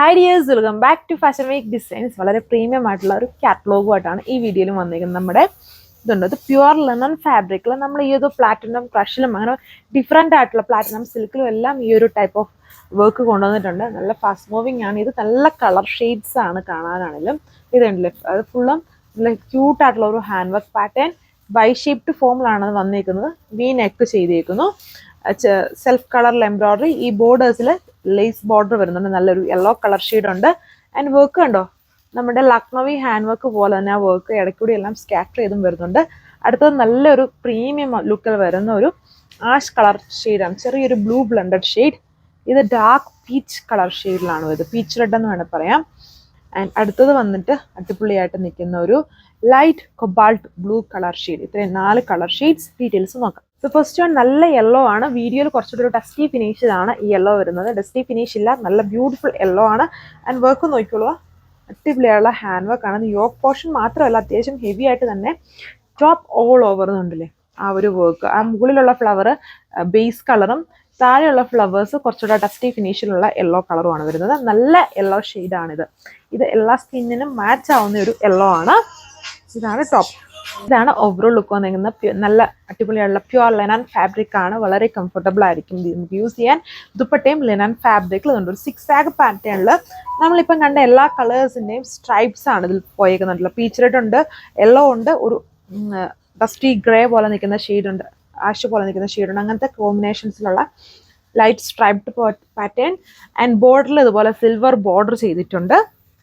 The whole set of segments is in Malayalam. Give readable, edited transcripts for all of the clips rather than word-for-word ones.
Hi dears, welcome back to fashion week designs. വളരെ പ്രീമിയം ആയിട്ടുള്ള ഒരു കാറ്റലോഗുമായിട്ടാണ് ഈ വീഡിയോയിൽ വന്നിരിക്കുന്നത്. നമ്മുടെ ഇതുണ്ട്, ഇത് പ്യുവർ ലിനൻ ഫാബ്രിക്കിൽ നമ്മൾ ഈ ഒരു പ്ലാറ്റിനം ക്രഷിലും അങ്ങനെ ഡിഫറെൻ്റ് ആയിട്ടുള്ള പ്ലാറ്റിനം സിൽക്കിലും എല്ലാം ഈ ഒരു ടൈപ്പ് ഓഫ് വർക്ക് കൊണ്ടുവന്നിട്ടുണ്ട്. നല്ല ഫാസ്റ്റ് മൂവിങ് ആണ്. ഇത് നല്ല കളർ ഷെയ്ഡ്സ് ആണ് കാണാനാണെങ്കിലും. ഇതുണ്ടല്ലേ, അത് ഫുള്ളും നല്ല ക്യൂട്ടായിട്ടുള്ള ഒരു hand work pattern by shaped ഫോമിലാണ് വന്നിരിക്കുന്നത്. വി നെക്ക് ചെയ്തേക്കുന്നു. സെൽഫ് കളറിൽ എംബ്രോയിഡറി, ഈ ബോർഡേഴ്സിൽ ലേസ് ബോർഡർ വരുന്നുണ്ട്. നല്ലൊരു യെല്ലോ കളർ ഷെയ്ഡ് ഉണ്ട്. ആൻഡ് വർക്ക് കണ്ടോ, നമ്മുടെ ലക്നവി ഹാൻഡ് വർക്ക് പോലെ തന്നെ ആ വർക്ക് ഇടയ്ക്കൂടി എല്ലാം സ്കാറ്റർ ചെയ്തും വരുന്നുണ്ട്. അടുത്തത് നല്ലൊരു പ്രീമിയം ലുക്കിൽ വരുന്ന ഒരു ആഷ് കളർ ഷെയ്ഡാണ്, ചെറിയൊരു ബ്ലൂ ബ്ലെൻഡഡ് ഷെയ്ഡ്. ഇത് ഡാർക്ക് പീച്ച് കളർ ഷെയ്ഡിലാണ് വരുന്നത്, പീച്ച് റെഡ് എന്ന് വേണം പറയാം. ആൻഡ് അടുത്തത് വന്നിട്ട് അടിപൊളിയായിട്ട് നിൽക്കുന്ന ഒരു light cobalt blue colour shade. ഇത്രയും 4 കളർ ഷെയ്ഡ്സ് ഡീറ്റെയിൽസ് നോക്കാം. സോ ഫസ്റ്റ് വൺ നല്ല യെല്ലോ ആണ്. വീഡിയോയിൽ കുറച്ചുകൂടി ഒരു ഡസ്റ്റി ഫിനിഷിലാണ് ഈ യെല്ലോ വരുന്നത്. ഡസ്റ്റി ഫിനിഷ് ഇല്ല, നല്ല ബ്യൂട്ടിഫുൾ യെല്ലോ ആണ്. ആൻഡ് വർക്ക് നോക്കിക്കോളൂ, അടിപൊളിയുള്ള ഹാൻഡ് വർക്ക് ആണ്. യോക്ക് പോർഷൻ മാത്രമല്ല, അത്യാവശ്യം ഹെവി ആയിട്ട് തന്നെ ടോപ്പ് ഓൾ ഓവർ എന്നുണ്ടല്ലേ ആ ഒരു വർക്ക്. ആ മുകളിലുള്ള ഫ്ലവർ ബേസ് കളറും താഴെയുള്ള ഫ്ലവേഴ്സ് കുറച്ചുകൂടെ ഡസ്റ്റി ഫിനിഷിലുള്ള യെല്ലോ കളറുമാണ് വരുന്നത്. നല്ല യെല്ലോ ഷെയ്ഡാണിത്. ഇത് എല്ലാ സ്കിന്നിനും മാച്ച് ആവുന്ന ഒരു യെല്ലോ ആണ്. ഇതാണ് ടോപ്പ്. ഇതാണ് ഓവറോൾ ലുക്ക് വന്നിരിക്കുന്നത്. നല്ല അടിപൊളിയുള്ള പ്യുവർ ലിനൻ ഫാബ്രിക് ആണ്. വളരെ കംഫർട്ടബിൾ ആയിരിക്കും നമുക്ക് യൂസ് ചെയ്യാൻ. ദുപ്പട്ടയും ലിനൻ ഫാബ്രിക്കിൽ ഉണ്ട്. ഒരു 6 ആഗ് പാറ്റേണിൽ നമ്മളിപ്പം കണ്ട എല്ലാ കളേഴ്സിൻ്റെയും സ്ട്രൈപ്സ് ആണ് ഇതിൽ പോയേക്കുന്നുണ്ടല്ലോ. പീച്ച് റെഡ് ഉണ്ട്, യെല്ലോ ഉണ്ട്, ഒരു ഡസ്റ്റി ഗ്രേ പോലെ നിൽക്കുന്ന ഷെയ്ഡ് ഉണ്ട്, ആഷ് പോലെ നിൽക്കുന്ന ഷെയ്ഡ് ഉണ്ട്. അങ്ങനത്തെ കോമ്പിനേഷൻസിലുള്ള ലൈറ്റ് സ്ട്രൈപ്ഡ് പാറ്റേൺ. ആൻഡ് ബോർഡറിൽ ഇതുപോലെ സിൽവർ ബോർഡർ ചെയ്തിട്ടുണ്ട്.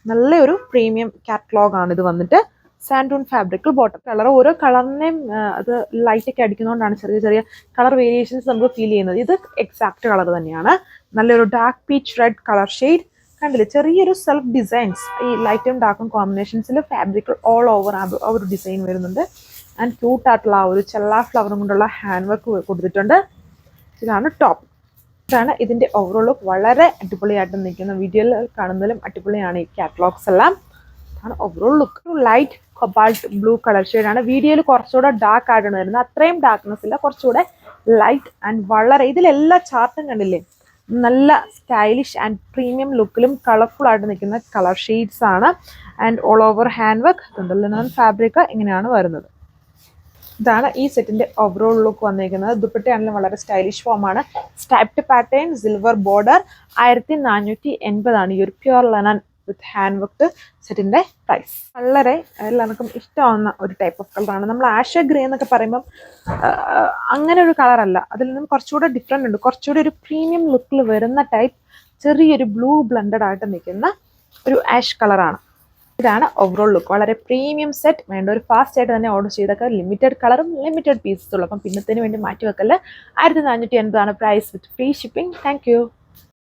നല്ലൊരു പ്രീമിയം കാറ്റലോഗ് ആണ് ഇത് വന്നിട്ട്. സാൻഡൂൺ ഫാബ്രിക്കിൽ ബോട്ടം കളർ. ഓരോ കളറിനെയും അത് ലൈറ്റൊക്കെ അടിക്കുന്നതുകൊണ്ടാണ് ചെറിയ ചെറിയ കളർ വേരിയേഷൻസ് നമുക്ക് ഫീൽ ചെയ്യുന്നത്. ഇത് എക്സാക്ട് കളർ തന്നെയാണ്. നല്ലൊരു dark peach red colour shade കണ്ടില്ലേ. ചെറിയൊരു സെൽഫ് ഡിസൈൻസ് ഈ ലൈറ്റും ഡാർക്കും കോമ്പിനേഷൻസിൽ ഫാബ്രിക്കിൽ ഓൾ ഓവർ ആ ഒരു ഡിസൈൻ വരുന്നുണ്ട്. ആൻഡ് ക്യൂട്ടായിട്ടുള്ള ആ ഒരു ചെല്ലാ ഫ്ലവറും കൊണ്ടുള്ള ഹാൻഡ് വർക്ക് കൊടുത്തിട്ടുണ്ട്. ഇതാണ് ടോപ്പ്. ഇതാണ് ഇതിൻ്റെ ഓവറോൾ ലുക്ക്. വളരെ അടിപൊളിയായിട്ട് നിൽക്കുന്ന, വീഡിയോയിൽ കാണുന്നതിലും അടിപൊളിയാണ് ഈ കാറ്റലോഗ്സ് എല്ലാം. ആണ് overall look. Light cobalt blue colour ഷെയ്ഡാണ്. വീഡിയോയിൽ കുറച്ചുകൂടെ ഡാർക്ക് ആയിട്ടാണ് വരുന്നത്. അത്രയും ഡാർക്ക്നെസ് ഇല്ല, കുറച്ചുകൂടെ ലൈറ്റ്. ആൻഡ് വളരെ ഇതിലെല്ലാ ചാർട്ടും കണ്ടില്ലേ, നല്ല സ്റ്റൈലിഷ് ആൻഡ് പ്രീമിയം ലുക്കിലും കളർഫുൾ ആയിട്ട് നിൽക്കുന്ന കളർ ഷെയ്ഡ്സ് ആണ്. And all over hand work linen fabric ഇങ്ങനെയാണ് വരുന്നത്. ഇതാണ് ഈ സെറ്റിന്റെ ഓവറോൾ ലുക്ക് വന്നിരിക്കുന്നത്. ദുപ്പട്ടയാണെങ്കിലും വളരെ സ്റ്റൈലിഷ് ഫോമാണ്. Striped pattern, silver border. 1480 ആണ് ഈ ഒരു പ്യുവർ ലിനൻ വിത്ത് ഹാൻഡ് വർക്ക് സെറ്റിന്റെ പ്രൈസ്. വളരെ എല്ലാവർക്കും ഇഷ്ടമാവുന്ന ഒരു ടൈപ്പ് ഓഫ് കളറാണ്. നമ്മൾ ആഷ് ഗ്രേ എന്നൊക്കെ പറയുമ്പം അങ്ങനെ ഒരു കളറല്ല, അതിൽ നിന്നും കുറച്ചുകൂടെ ഡിഫറെൻ്റ് ഉണ്ട്. കുറച്ചുകൂടി ഒരു പ്രീമിയം ലുക്കിൽ വരുന്ന ടൈപ്പ് ചെറിയൊരു ബ്ലൂ ബ്ലെൻഡഡ് ആയിട്ട് നിൽക്കുന്ന ഒരു ആഷ് കളറാണ്. ഇതാണ് ഓവറോൾ ലുക്ക്. വളരെ പ്രീമിയം സെറ്റ്. വേണ്ട ഒരു ഫാസ്റ്റ് ആയിട്ട് തന്നെ ഓർഡർ ചെയ്തൊക്കെ. ലിമിറ്റഡ് കളറും ലിമിറ്റഡ് പീസസ് ഉള്ളൂ. അപ്പം പിന്നത്തിന് വേണ്ടി മാറ്റി വെക്കല്. 1480 ആണ് price with free shipping. Thank U.